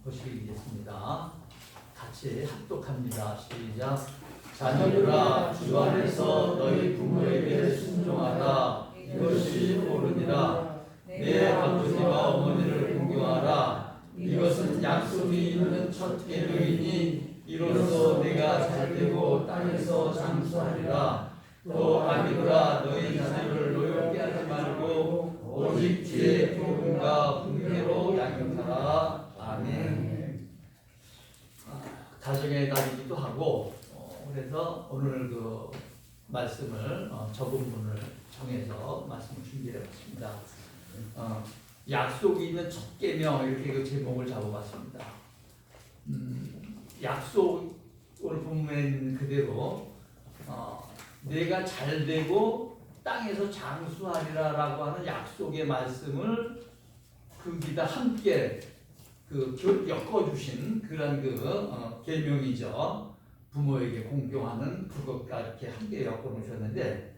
보시겠습니다. 같이 합독합니다. 시작. 자녀들아, 주 안에서 너희 부모에게 순종하라. 이것이 옳으니라. 내 아버지와 어머니를 존경하라. 이것은 약속이 있는 첫 계명이니 이로써 내가 잘되고 땅에서 장수하리라. 또 아기들아, 너희 자녀를 노엽게 하지 말고 오직 지혜, 복음과 분배로 양육하라. 아멘. 가정의 달이기도 하고, 그래서 오늘 그 말씀을 적음문을 정해서 말씀을 준비해봤습니다. 약속이 있는 첫 계명, 이렇게 그 제목을 잡아봤습니다. 약속을 보면 그대로 내가 잘되고 땅에서 장수하리라라고 하는 약속의 말씀을 거기다 함께 엮어주신 그런 계명이죠. 부모에게 공경하는 그것과 이렇게 함께 엮어놓으셨는데,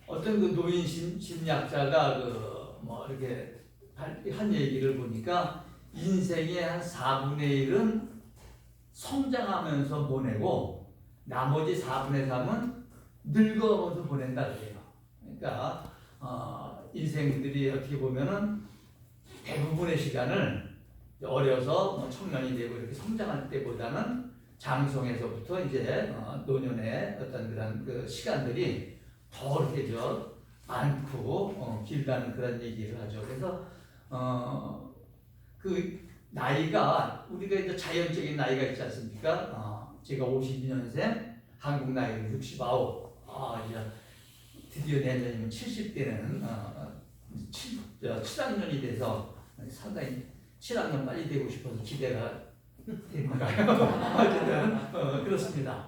어떤 그 노인 심리학자가 이렇게 한 얘기를 보니까 인생의 한 4분의 1은 성장하면서 보내고 나머지 4분의 3은 늙어가면서 보낸다 그래요. 그러니까 인생들이 어떻게 보면은 대부분의 시간을 어려서 청년이 되고 이렇게 성장할 때보다는 장성에서부터 이제 노년의 어떤 그런 그 시간들이 더 이렇게 많고 길다는 그런 얘기를 하죠. 그래서 그 나이가 우리가 이제 자연적인 나이가 있지 않습니까? 제가 52년생, 한국 나이는 69. 이제 드디어 내년이면 70대는 7학년이 돼서 상당히 7학년 빨리 되고 싶어서 기대가 됩니다요. 어쨌든 그렇습니다.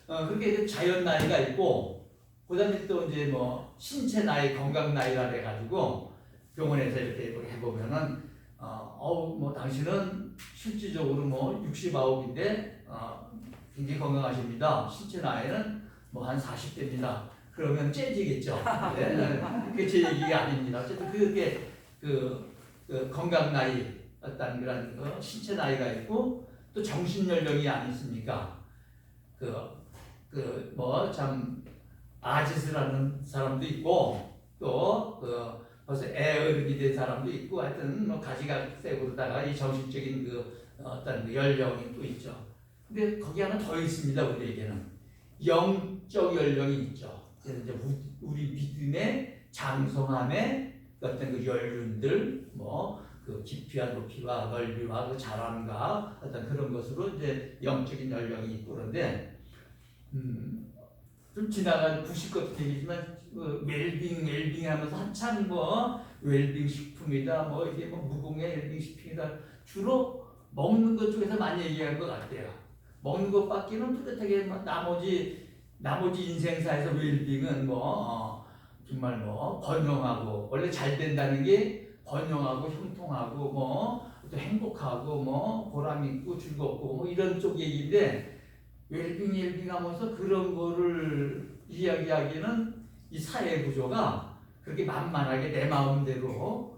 그렇게 자연 나이가 있고, 그다음에 또 이제 신체 나이, 건강 나이라 해가지고 병원에서 이렇게 해보면은 당신은 실질적으로 69인데 굉장히 건강하십니다. 신체 나이는 한 40대입니다. 그러면 째지겠죠. 네, 그게 제 얘기가 아닙니다. 어쨌든 그게 건강 나이, 어떤 그런 신체 나이가 있고, 또 정신 연령이 아니십니까? 참 아짓을 하는 사람도 있고, 또 벌써 애어른이 된 사람도 있고, 하여튼 가지각색으로다가 이 정신적인 어떤 연령이 또 있죠. 근데 거기 하나 더 있습니다. 우리에게는 영적 연령이 있죠. 그래서 이제 우리 믿음의 장성함의 어떤 그 연륜들, 그 깊이와 높이와 넓이와 그 자랑과 어떤 그런 것으로 이제 영적인 연령이 있고, 그런데 좀 지나간 90것도 되겠지만 웰빙 하면서 한참 웰빙 식품이다, 이게 무공해 웰빙 식품이다, 주로 먹는 것 쪽에서 많이 얘기하는 것 같아요. 먹는 것밖에는 뚜렷하게 나머지 인생사에서 웰빙은 정말 번영하고, 원래 잘 된다는 게 번영하고 형통하고 또 행복하고 보람 있고 즐겁고 이런 쪽 얘기인데, 웰빙 하면서 그런 거를 이야기하기는 이 사회 구조가 그렇게 만만하게 내 마음대로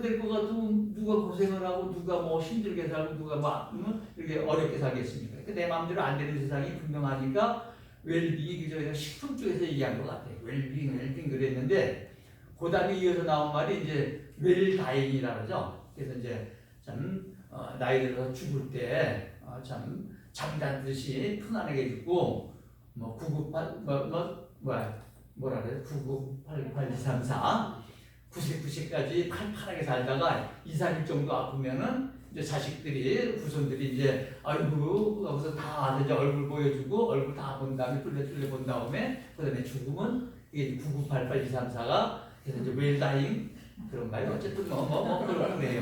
될 것 같으면 누가 고생을 하고 누가 힘들게 살고 누가 이렇게 어렵게 살겠습니까? 그러니까 내 마음대로 안 되는 세상이 분명하니까 웰빙이 그저 식품 쪽에서 얘기한 것 같아요. 웰빙 그랬는데, 그 다음에 이어서 나온 말이 이제 웰다잉이라 그러죠. 그래서 이제 참 나이 들어서 죽을 때 참 잠자듯이 편안하게 죽고 9988-234 90까지 팔팔하게 살다가 2-3일 정도 아프면은 이제 자식들이, 후손들이 이제 아이고 하고서 다 이제 얼굴 보여주고 얼굴 다 본 다음에 뚫레 본 다음에 그다음에 죽으면 이게 9988-234가 그래서 이제 웰다잉 그런가요? 어쨌든 그렇네요.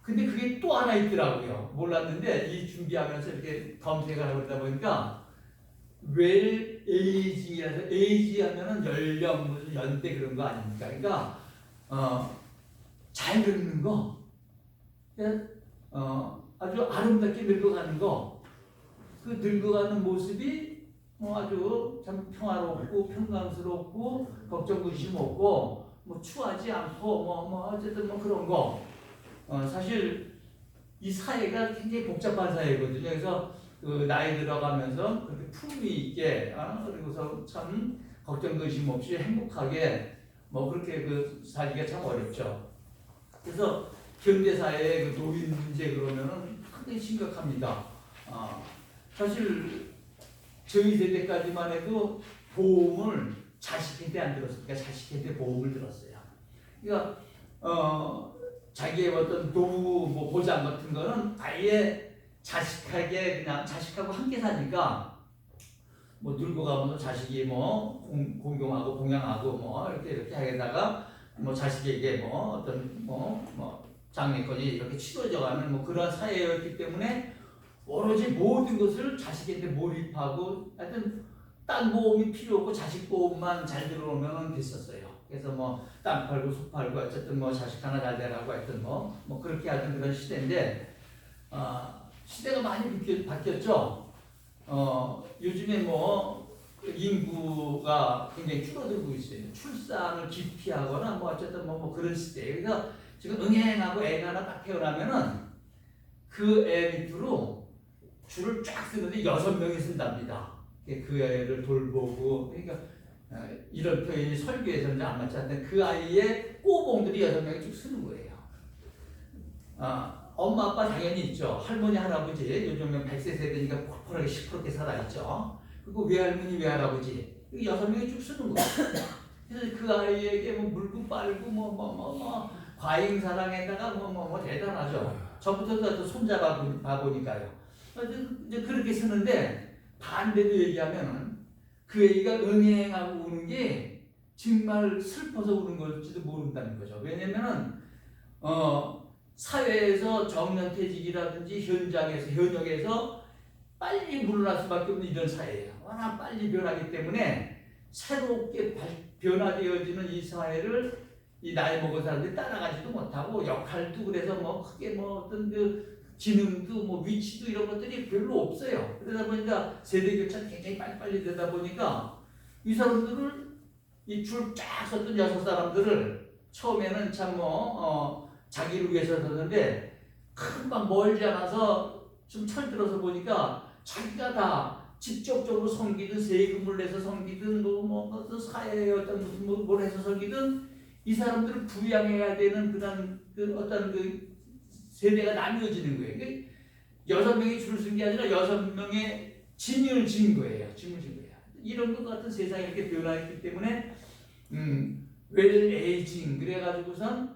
근데 그게 또 하나 있더라고요. 몰랐는데 이 준비하면서 이렇게 검색을 하고 그러다 보니까 웰 에이징이라서, 에이지 하면은 연령, 무슨 연대 그런 거 아닙니까? 그러니까 잘 늙는 거, 아주 아름답게 늙어가는 거, 그 늙어가는 모습이 아주 참 평화롭고 평강스럽고 걱정 근심 없고 뭐 추하지 않고 뭐 어쨌든 뭐 그런 거. 사실 이 사회가 굉장히 복잡한 사회거든요. 그래서 그 나이 들어가면서 그렇게 품위 있게 그리고서 참 걱정 근심 없이 행복하게 뭐 그렇게 그 살기가 참 어렵죠. 그래서 현대 사회의 그 노인 문제 그러면은 상당히 심각합니다. 사실 저희 세대까지만 해도 보험을 자식한테 안 들었으니까 자식한테 보험을 들었어요. 그러니까 자기의 어떤 노후 뭐 보장 같은 거는 아예 자식에게 그냥 자식하고 함께 사니까 뭐 늙어가면서 자식이 뭐 공경하고 봉양하고 뭐 이렇게 하게다가 뭐 자식에게 뭐 어떤 뭐 장래까지 이렇게 치러져가는 뭐 그런 사회였기 때문에 오로지 모든 것을 자식한테 몰입하고 하여튼 딴 보험이 필요 없고 자식 보험만 잘 들어오면 됐었어요. 그래서 뭐 땅 팔고 소 팔고 어쨌든 뭐 자식 하나 잘 되라고 하여튼 뭐 그렇게 하던 그런 시대인데 시대가 많이 바뀌었죠. 요즘에 뭐 인구가 굉장히 줄어들고 있어요. 출산을 기피하거나 뭐 어쨌든 뭐 그런 시대예요. 그래서 지금 응행하고 애가 하나 딱 태어나면은 그 애 밑으로 줄을 쫙 쓰는데 6명이 쓴답니다. 그 애를 돌보고 그러니까 이런 표현이 설교에서는 안 맞지 않는데 그 아이의 꼬봉들이 6명이 쭉 쓰는 거예요. 엄마 아빠 당연히 있죠. 할머니 할아버지 요즘은 100세 세대니까 폴폴하게 시퍼렇게 살아있죠. 그리고 외할머니 외할아버지 6명이 쭉 쓰는 거예요. 그래서 그 아이에게 뭐 물고 빨고 뭐 과잉사랑에다가 뭐 대단하죠. 저부터 또 손잡아 보니까요. 이제 그렇게 쓰는데 반대로 얘기하면은 그 애가 응행하고 우는 게 정말 슬퍼서 우는 걸지도 모른다는 거죠. 왜냐면은 사회에서 정년퇴직이라든지 현역에서 빨리 물러날 수밖에 없는 이런 사회예요. 워낙 빨리 변하기 때문에 새롭게 변화되어지는 이 사회를 이 나이 먹은 사람들이 따라가지도 못하고 역할도 그래서 뭐 크게 뭐 어떤 그 기능도 뭐 위치도 이런 것들이 별로 없어요. 그러다 보니까 세대 교체가 굉장히 빨리빨리 되다 보니까 이 사람들을 이 줄 쫙 섰던 6사람들을 처음에는 참 자기를 위해서 섰는데 금방 멀지 않아서 좀 철들어서 보니까 자기가 다 직접적으로 섬기든 세금을 내서 섬기든 뭐 어떤 사회의 어떤 무슨 뭘 해서 섬기든 이 사람들을 부양해야 되는 그런 그 어떤 그 세대가 나뉘어지는 거예요. 그러니까 6명이 줄을 쓴 게 아니라 6명의 짐을 진 거예요. 이런 것 같은 세상이 이렇게 변화했기 때문에 웰 에이징 그래가지고선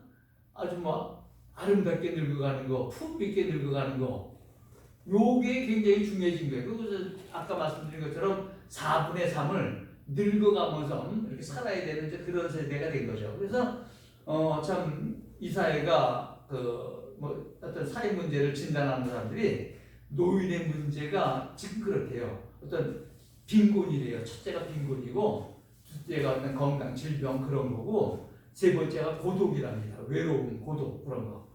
아주 뭐 아름답게 늙어가는 거, 품 있게 늙어가는 거, 요게 굉장히 중요해진 거예요. 그래서 아까 말씀드린 것처럼 4분의 3을 늙어가면서 이렇게 살아야 되는 그런 세대가 된 거죠. 그래서 참 이 사회가 뭐 어떤 사회 문제를 진단하는 사람들이 노인의 문제가 지금 그렇대요. 어떤 빈곤이래요. 첫째가 빈곤이고, 둘째가 어떤 건강, 질병 그런 거고, 세 번째가 고독이랍니다. 외로움, 고독 그런 거.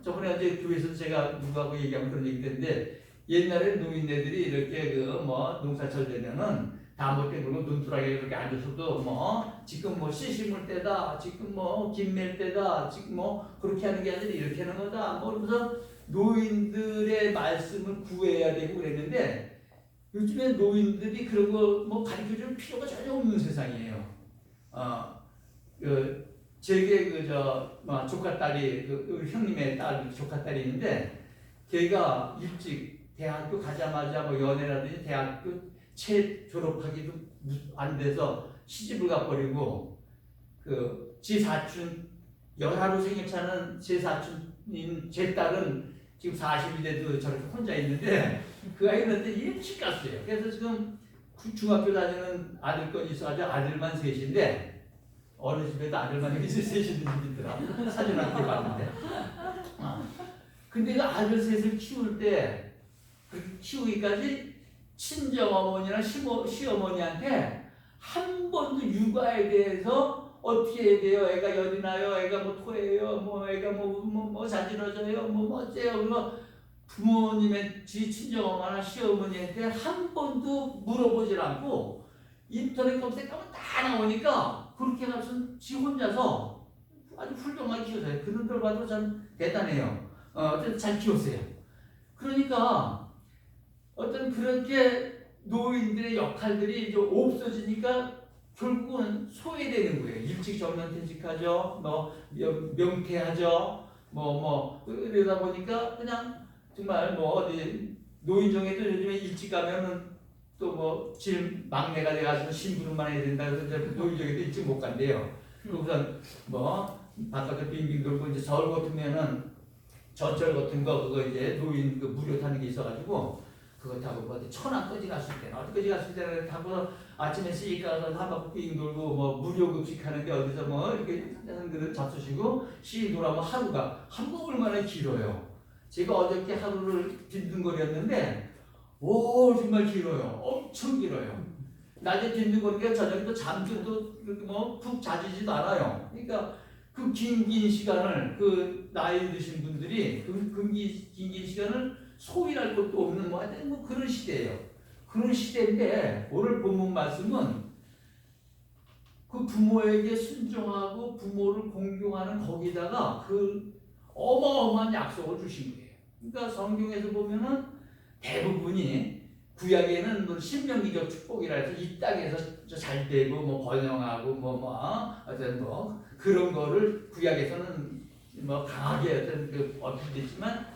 저번에 어제 교회에서 제가 누구하고 얘기하면 그런 얘기 했는데 옛날에 노인네들이 이렇게 뭐 농사철 되면은 다 못해 물고 눈두라기에 이렇게 앉아서도 뭐 지금 뭐 씨 심을 때다, 지금 뭐 김 맬 때다, 지금 뭐 그렇게 하는 게 아니라 이렇게 하는 거다. 뭐 그러면서 노인들의 말씀을 구해야 되고 그랬는데 요즘에 노인들이 그런 거 뭐 가르쳐줄 필요가 전혀 없는 세상이에요. 제게 조카딸이 우리 형님의 딸 조카딸이 있는데 걔가 일찍 대학교 가자마자 뭐 연애라든지 대학교 채 졸업하기도 안 돼서 시집을 가버리고 제 사촌 열하루 생일 차는 제 사촌인 제 딸은 지금 40이 돼도 저렇게 혼자 있는데 그 아이는 일찍 갔어요. 그래서 지금 중학교 다니는 아들건 있어가지고 아들만 셋인데 어느 집에도 아들만 셋이 있는 집이 있더라. 사진 한 개 봤는데. 근데 그 아들 셋을 키울 때 키우기까지 친정어머니나 시어머니한테 한 번도 육아에 대해서 어떻게 해야 돼요? 애가 열이 나요? 애가 뭐 토해요? 뭐 애가 뭐 자지러져요? 뭐 어째요? 뭐 부모님의 친정어머니나 시어머니한테 한 번도 물어보질 않고 인터넷 검색하면 다 나오니까 그렇게 가서 지 혼자서 아주 훌륭하게 키웠어요. 그분들 봐도 참 대단해요. 어쨌든 잘 키웠어요. 그러니까 어떤 그렇게 노인들의 역할들이 이제 없어지니까 결국은 소외되는 거예요. 일찍 정년퇴직하죠. 명퇴하죠. 그러다 보니까 그냥 정말 어디 노인정에도 요즘에 일찍 가면은 또 막내가 돼가지고 심부름만 해야 된다 그래서 이제 노인정에도 일찍 못 간대요. 우선 바깥에 빙빙 돌고 이제 서울 같으면은 전철 같은 거 그거 이제 노인 그 무료 타는 게 있어가지고 그거 타고 어디 천안까지 갔을 때는 어디까지 갔을 때는 타고 아침에 씩 가서 한 바퀴 빙 돌고 무료 급식하는데 어디서 이렇게 사람들을 잡수시고 씩 돌아오면 하루가 얼마나 길어요. 제가 어저께 하루를 빈둥거렸는데 오 정말 길어요. 엄청 길어요. 낮에 빈둥거리니까 저녁에 또 잠도 푹 자지지도 않아요. 그러니까 그 긴 시간을 그 나이 드신 분들이 그 긴 시간을 소일할 것도 없는 하여튼 그런 시대예요. 그런 시대인데 오늘 본문 말씀은 그 부모에게 순종하고 부모를 공경하는 거기다가 그 어마어마한 약속을 주신 거예요. 그러니까 성경에서 보면은 대부분이 구약에는 신명기적 축복이라 해서 이 땅에서 잘 되고 번영하고 어떤 그런 거를 구약에서는 강하게 어떤 어필됐지만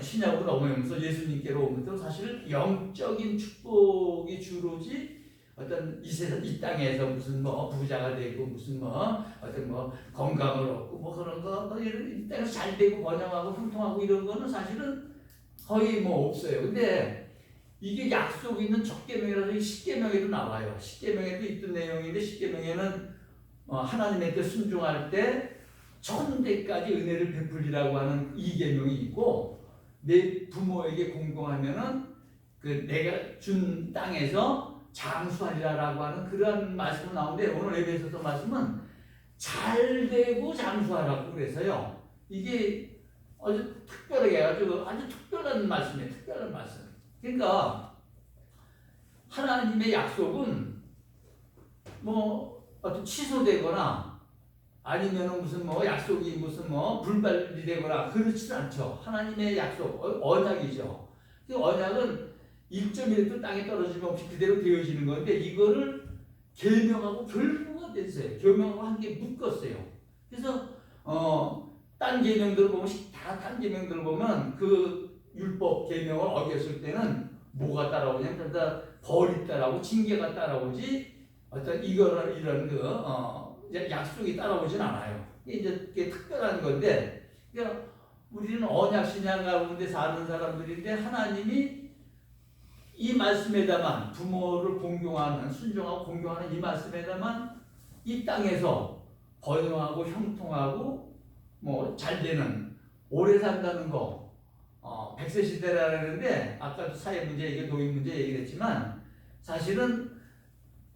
신약으로 넘어오면서 예수님께로 오면서 사실 영적인 축복이 주로지 어떤 이 땅에서 무슨 부자가 되고 무슨 어떤 건강을 얻고 그런 거 이 땅에서 잘 되고 번영하고 형통하고 이런 거는 사실은 거의 없어요. 근데 이게 약속이 있는 첫 계명이라서 십계명에도 나와요. 십계명에도 있던 내용인데 십계명에는 하나님한테 순종할 때 천대까지 은혜를 베풀리라고 하는 이 계명이 있고 내 부모에게 공경하면은 그 내가 준 땅에서 장수하리라라고 하는 그런 말씀이 나오는데 오늘 에베소서 말씀은 잘 되고 장수하라고 그래서요. 이게 아주 특별하게 해가지고 아주 특별한 말씀이에요. 특별한 말씀. 그러니까 하나님의 약속은 어떤 취소되거나 아니면은 무슨 약속이 무슨 불발이 되거나 그렇지 않죠. 하나님의 약속 언약이죠. 그 언약은 1.1도 땅에 떨어지면 없이 그대로 되어지는 건데 이거를 계명하고 결부가 됐어요. 계명하고 함께 묶었어요. 그래서 딴 계명들을 보면 딴 계명들을 보면 그 율법 계명을 어겼을 때는 뭐가 따라오냐면 벌이 따라오고 징계가 따라오지 어떤 이런 약속이 따라오진 않아요. 이게 특별한 건데 그러니까 우리는 언약 신앙 가운데 사는 사람들인데 하나님이 이 말씀에다만 부모를 공경하는 순종하고 공경하는 이 말씀에다만 이 땅에서 번영하고 형통하고 잘 되는 오래 산다는 거 100세 시대라 그러는데 아까도 사회 문제 얘기 노인 문제 얘기를 했지만 사실은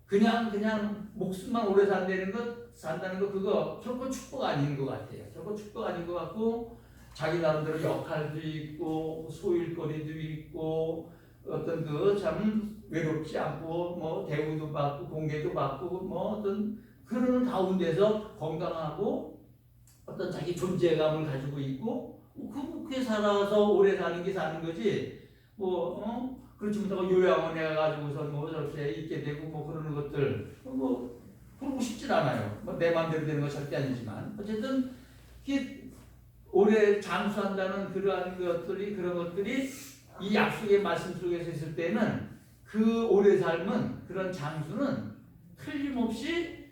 그냥 목숨만 오래 산다는 거 그거 결코 축복 아닌 것 같아요. 결코 축복 아닌 것 같고 자기 나름대로 역할도 있고 소일거리도 있고 어떤 참 외롭지 않고 대우도 받고 공개도 받고 어떤 그런 가운데서 건강하고 어떤 자기 존재감을 가지고 있고 그렇게 살아서 오래 사는 게 사는 거지 그렇지 못하고 요양원에 가지고서 저렇게 있게 되고 그러는 것들 그러고 싶진 않아요. 내 마음대로 되는 건 절대 아니지만 어쨌든 이게 오래 장수한다는 그런 것들이 이 약속의 말씀 속에서 있을 때는 그 오래 삶은 그런 장수는 틀림없이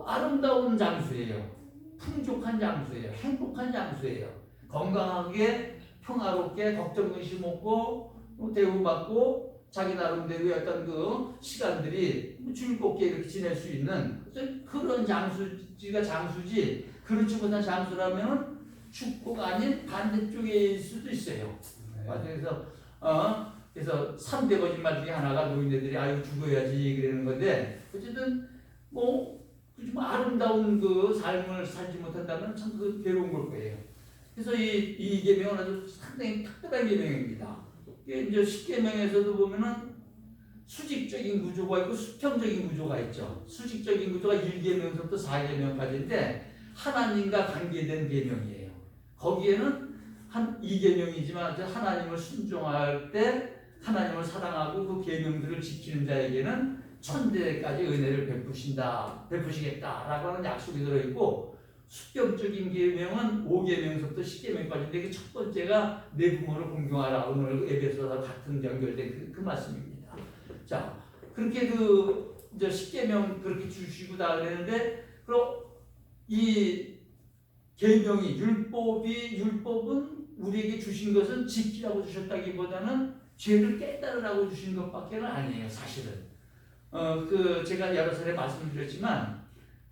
아름다운 장수예요. 풍족한 장수예요. 행복한 장수예요. 건강하게 평화롭게 걱정 근심 없고 대우받고 자기 나름대로의 어떤 그 시간들이 즐겁게 이렇게 지낼 수 있는 그런 장수지가 장수지 그렇지 못한 장수라면 축복 아닌 반대쪽일 수도 있어요. 그래서 3대 거짓말 중에 하나가 노인네들이 아유 죽어야지 그러는 건데 어쨌든 좀 아름다운 그 삶을 살지 못한다면 참 그 괴로운 걸 거예요. 그래서 이 계명은 아주 상당히 특별한 계명입니다. 이제 10계명에서도 보면은 수직적인 구조가 있고 수평적인 구조가 있죠. 수직적인 구조가 1계명서부터 4계명까지인데 하나님과 관계된 계명이에요. 거기에는 한 2계명이지만 하나님을 순종할 때 하나님을 사랑하고 그 계명들을 지키는 자에게는 천대까지 은혜를 베푸시겠다라고 하는 약속이 들어있고, 수평적인 계명은 5계명서부터 10계명까지인데 그 첫 번째가 내 부모를 공경하라. 오늘 에베소서 같은 연결된 그 말씀입니다. 자, 그렇게 이제 10계명 그렇게 주시고 다 그랬는데, 그럼 이 계명이 율법은 우리에게 주신 것은 지키라고 주셨다기보다는 죄를 깨달으라고 주신 것밖에는 아니에요, 사실은. 제가 여러 차례 말씀드렸지만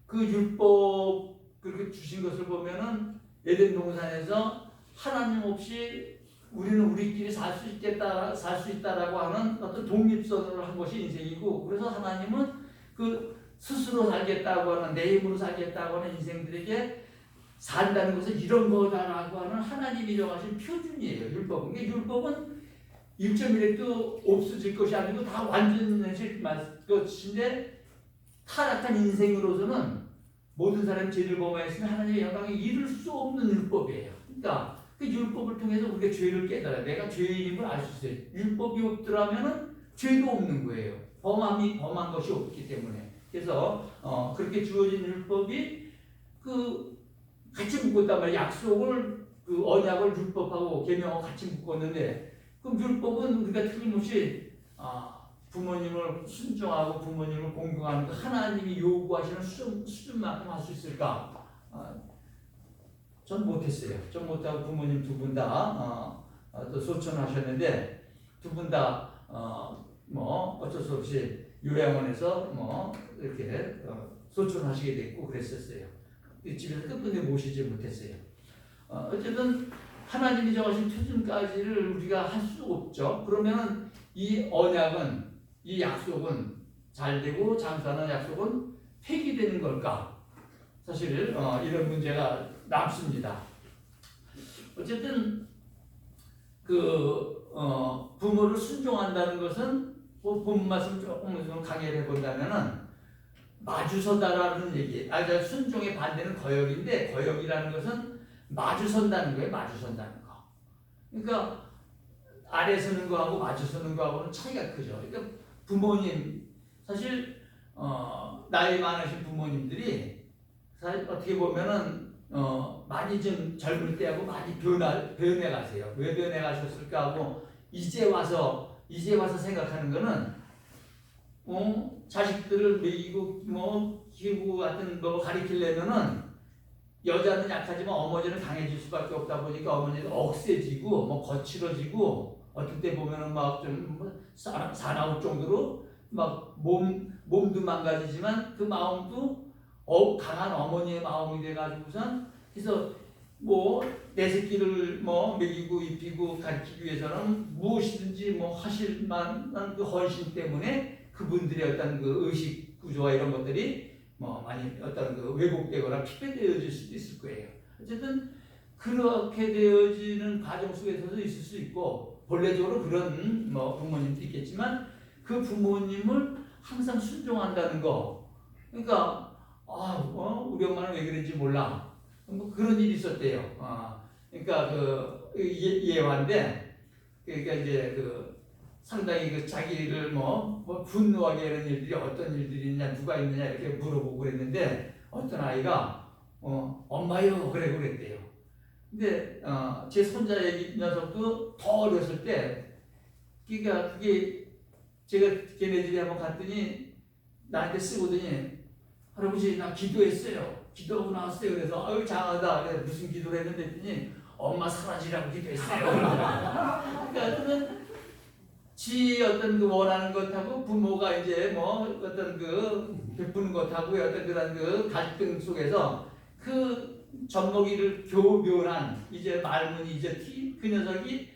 그 율법 그렇게 주신 것을 보면은 에덴 동산에서 하나님 없이 우리는 우리끼리 살 수 있다라고 하는 어떤 독립선언을 한 것이 인생이고, 그래서 하나님은 그 스스로 살겠다고 하는, 내 힘으로 살겠다고 하는 인생들에게 산다는 것은 이런 거다라고 하는 하나님이 정하신 표준이에요, 율법은. 율법은 1.1핵도 없어질 것이 아니고 다 완전해질 것인데, 타락한 인생으로서는 모든 사람이 죄를 범하였으면 하나님의 영광에 이룰 수 없는 율법이에요. 그러니까 그 율법을 통해서 우리가 죄를 깨달아요. 내가 죄인임을 알 수 있어요. 율법이 없더라면은 죄도 없는 거예요. 범한 것이 없기 때문에. 그래서 그렇게 주어진 율법이 같이 묶었단 말이에요. 약속을 언약을 율법하고 계명하고 같이 묶었는데, 그럼 율법은 우리가 틀림없이 부모님을 순종하고 부모님을 공경하는 그 하나님이 요구하시는 수준만큼 할 수 있을까? 전 못했어요. 전 못하고 부모님 두 분 다 또 소천하셨는데, 두 분 다 어쩔 수 없이 요양원에서 이렇게 소천하시게 됐고 그랬었어요. 집에서 끝끝내 모시지 못했어요. 어쨌든 하나님이 정하신 표준까지를 우리가 할 수 없죠. 그러면 이 언약은, 이 약속은 잘되고 장수하는 약속은 폐기되는 걸까? 사실 이런 문제가 남습니다. 어쨌든 부모를 순종한다는 것은 본 말씀 조금 강의를 해본다면은 마주서다라는 얘기. 순종의 반대는 거역인데, 거역이라는 것은 마주선다는 거예요. 마주선다는 거. 그러니까 아래 서는 거하고 마주 서는 거하고는 차이가 크죠. 그러니까 부모님, 사실 나이 많으신 부모님들이 사실 어떻게 보면은 많이 좀 젊을 때하고 많이 변해 가세요. 왜 변해 가셨을까 하고 이제 와서 생각하는 거는 자식들을 먹이고 키우고 같은 가리키려면은 여자는 약하지만 어머니는 강해질 수밖에 없다 보니까 어머니는 억세지고 거칠어지고, 어떨 때 보면은 좀 사나울 정도로 몸도 망가지지만 그 마음도 강한 어머니의 마음이 돼가지고선, 그래서 내 새끼를 먹이고 입히고 가르치기 위해서는 무엇이든지 하실 만한 그 헌신 때문에 그분들의 어떤 그 의식 구조와 이런 것들이 많이 어떤 왜곡되거나 피폐되어질 수도 있을 거예요. 어쨌든 그렇게 되어지는 과정 속에서도 있을 수 있고, 본래적으로 그런 부모님도 있겠지만 그 부모님을 항상 순종한다는 거. 그러니까 우리 엄마는 왜 그런지 몰라. 그런 일이 있었대요. 그러니까 예화인데, 그러니까 이제 상당히 자기를 분노하게 하는 일들이 어떤 일들이 있냐, 누가 있느냐 이렇게 물어보고 그랬는데, 어떤 아이가 엄마요 그랬대요. 근데 제 손자 녀석도 더 어렸을 때, 그러니까 그게 제가 걔네 집에 한번 갔더니 나한테 쓰고더니, 할아버지 나 기도했어요. 기도하고 나왔어요. 그래서 아유 장하다. 그래서 무슨 기도를 했는데 했더니 엄마 사라지라고 기도했어요. 그러니까 지 어떤 원하는 것하고 부모가 이제 어떤 베푸는 것하고 어떤 그런 갈등 속에서 젖먹이를 교묘한 이제 말문이 이제 그 녀석이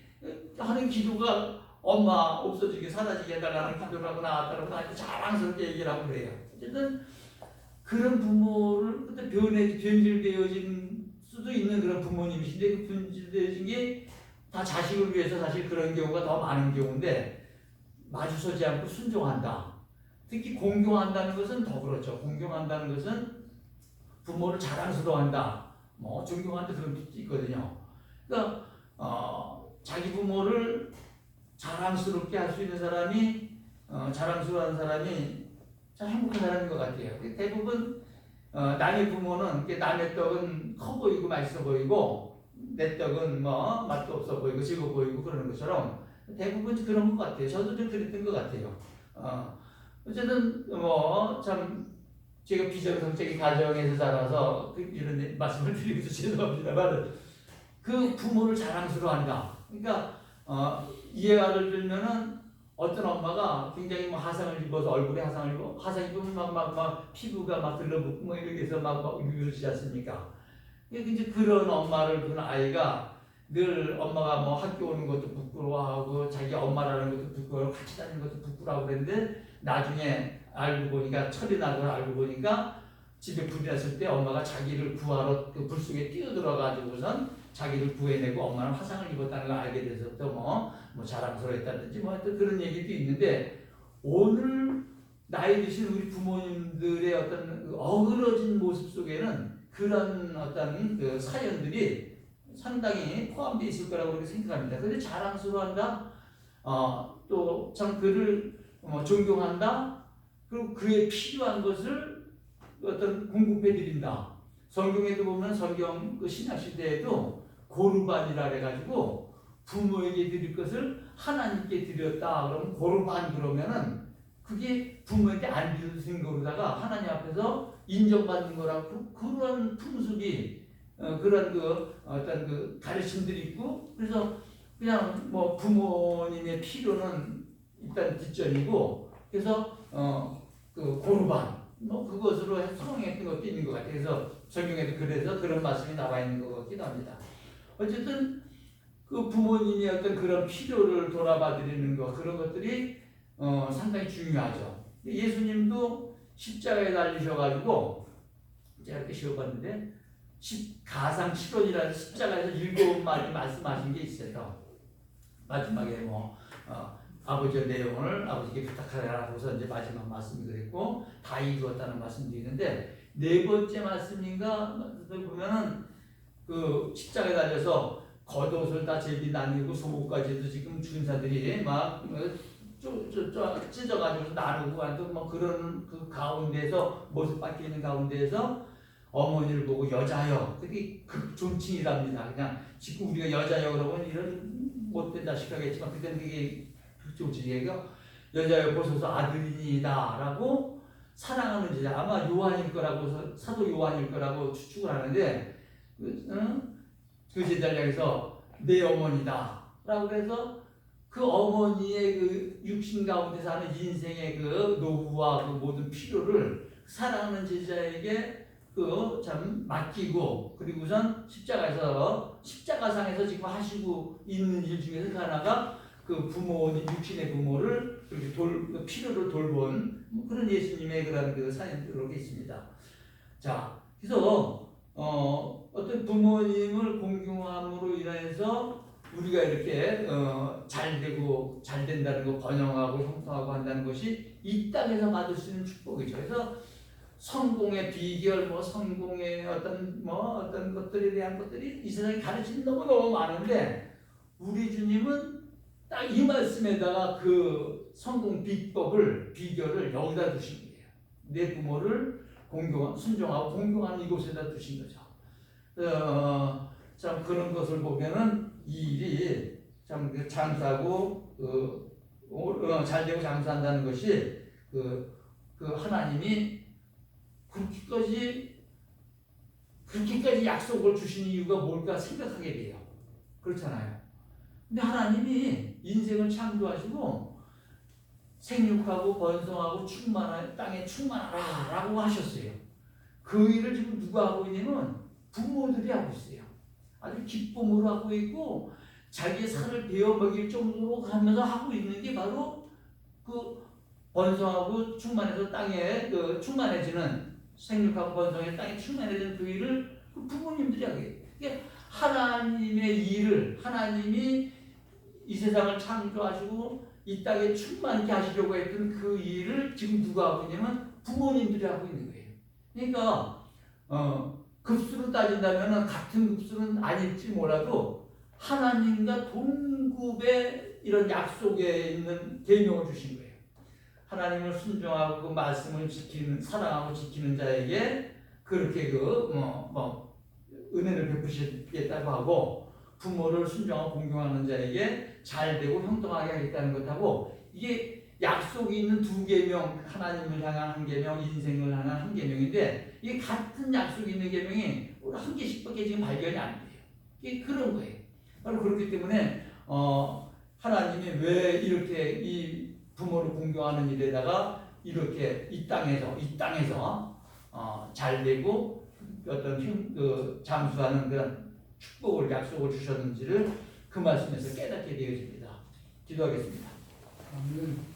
하는 기도가 엄마 없어지게 사라지게 해달라는 기도를 하고 나왔다고 아주 자랑스럽게 얘기를 하고 그래요. 어쨌든 그런 부모를 그때 변질되어진 수도 있는 그런 부모님이신데, 그 변질되어진 게 다 자식을 위해서 사실 그런 경우가 더 많은 경우인데, 마주서지 않고 순종한다. 특히 공경한다는 것은 더 그렇죠. 공경한다는 것은 부모를 자랑스러워한다. 뭐 존경한다 그런 뜻도 있거든요. 그러니까 자기 부모를 자랑스럽게 할 수 있는 사람이 자랑스러워하는 사람이 참 행복한 사람인 것 같아요. 대부분 남의 부모는 남의 떡은 커 보이고 맛있어 보이고 내 떡은 뭐 맛도 없어 보이고 즐거워 보이고 그러는 것처럼 대부분 그런 것 같아요. 저도 좀 그랬던 것 같아요. 어쨌든 뭐 참 제가 비정상적인 가정에서 자라서 이런 말씀을 드리면서 죄송합니다만 그 부모를 자랑스러워한다. 그러니까 예화를 들면은 어떤 엄마가 굉장히 뭐 화상을 입어서 얼굴에 화상을 입어 화상 입으면 막 피부가 막 들러붙고 뭐 이렇게 해서 막 유유시 않습니까? 이제 그런 엄마를 둔 아이가 늘 엄마가 뭐 학교 오는 것도 부끄러워하고 자기 엄마라는 것도 부끄러워 같이 다니는 것도 부끄러워하고 그랬는데 나중에 알고 보니까 철이 나고 알고 보니까 집에 불이 났을 때 엄마가 자기를 구하러 그 불 속에 뛰어들어가지고선 자기를 구해내고 엄마는 화상을 입었다는 걸 알게 돼서 또 뭐 자랑스러웠다든지 뭐 또 그런 얘기도 있는데 오늘 나이 드신 우리 부모님들의 어떤 어그러진 모습 속에는 그런 어떤 그 사연들이 상당히 포함되어 있을 거라고 그렇게 생각합니다. 그런데 자랑스러워한다, 또 참 그를 존경한다, 그리고 그에 필요한 것을 어떤 공급해 드린다. 성경에도 보면 성경 그 신약 시대에도 고르반이라 해가지고 부모에게 드릴 것을 하나님께 드렸다. 그러면 고르반 그러면은 그게 부모에게 안 드린 거로다가 하나님 앞에서 인정받는 거라고 그런 풍습이 그런 그 어떤 그 가르침들이 있고 그래서 그냥 뭐 부모님의 필요는 일단 뒷전이고 그래서 그 고르반 뭐 그것으로 수용했던 것도 있는 것 같아요. 그래서 성경에도 그래서 그런 말씀이 나와 있는 것 같기도 합니다. 어쨌든 그 부모님이 어떤 그런 필요를 돌아봐 드리는 것 그런 것들이 상당히 중요하죠. 예수님도 십자가에 달리셔가지고 제가 이렇게 쉬어봤는데 가상 7원이라는 십자가에서 7마디 말씀하신 게 있어요. 마지막에 아버지의 내용을 아버지께 부탁하라고서 이제 마지막 말씀이 그랬고 다 이루었다는 말씀도 있는데 네 번째 말씀인가 보면은 그 십자가에 달려서 겉옷을 다 제비 나누고 속옷까지도 지금 군사들이 막 찢어가지고 나누고 하던 뭐 그런 그 가운데서 모습 바뀌는 가운데에서 어머니를 보고 여자여 그게 극존칭이랍니다. 그냥 지금 우리가 여자여 그러면 이런 못된 자식 하겠지만 그때는 그게 극존칭이에요. 여자여 보소서 아들이니이다라고 사랑하는 제자 아마 요한일 거라고 사도 요한일 거라고 추측을 하는데 그 제자를 향해서 내 어머니다 라고 해서 그 어머니의 그 육신 가운데 사는 인생의 그 노후와 그 모든 필요를 사랑하는 제자에게 그 참 맡기고 그리고선 십자가상에서 지금 하시고 있는 일 중에서 그 하나가 그 부모님 육신의 부모를 그렇게 그 필요를 돌본 그런 예수님의 그런 그 사연들이 있습니다. 자, 그래서 어떤 부모님을 공경함으로 인해서 우리가 이렇게 잘 되고 잘 된다는 거 번영하고 형통하고 한다는 것이 이 땅에서 받을 수 있는 축복이죠. 그래서 성공의 비결, 성공의 어떤 것들에 대한 것들이 이 세상에 가르치는 너무너무 많은데 우리 주님은 딱 이 말씀에다가 그 성공 비결을 여기다 두신 거예요. 내 부모를 순종하고 공경하는 이곳에다 두신 거죠. 참 그런 것을 보면은 이 일이 참 장사하고 잘 되고 장사한다는 것이 그 하나님이 그렇게까지 약속을 주신 이유가 뭘까 생각하게 돼요. 그렇잖아요. 근데 하나님이 인생을 창조하시고 생육하고 번성하고 땅에 충만하라 라고 하셨어요. 그 일을 지금 누가 하고 있냐면 부모들이 하고 있어요. 아주 기쁨으로 하고 있고 자기의 살을 베어 먹일 정도로 하면서 하고 있는 게 바로 그 번성하고 충만해서 땅에 충만해지는 생육하고 번성해 땅에 충만해지는 그 일을 그 부모님들이 하게 돼요. 이게 하나님의 일을 하나님이 이 세상을 창조하시고 이 땅에 충만케 하시려고 했던 그 일을 지금 누가 하고 있냐면 부모님들이 하고 있는 거예요. 그러니까 급수로 따진다면 같은 급수는 아닐지 몰라도 하나님과 동급의 이런 약속에 있는 계명을 주신 거예요. 하나님을 순종하고 그 말씀을 지키는, 사랑하고 지키는 자에게 그렇게 은혜를 베푸시겠다고 하고, 부모를 순종하고 공경하는 자에게 잘되고 형통하게 하겠다는 것하고, 이게 약속이 있는 두 계명, 하나님을 향한 한 계명, 인생을 향한 한 계명인데, 이게 같은 약속이 있는 계명이 한 개씩밖에 지금 발견이 안 돼요. 이게 그런 거예요. 바로 그렇기 때문에 하나님이 왜 이렇게 이 부모를 공경하는 일에다가 이렇게 이 땅에서 잘되고 어떤 잠수하는 그런 축복을, 약속을 주셨는지를 그 말씀에서 깨닫게 되어집니다. 기도하겠습니다. 아멘.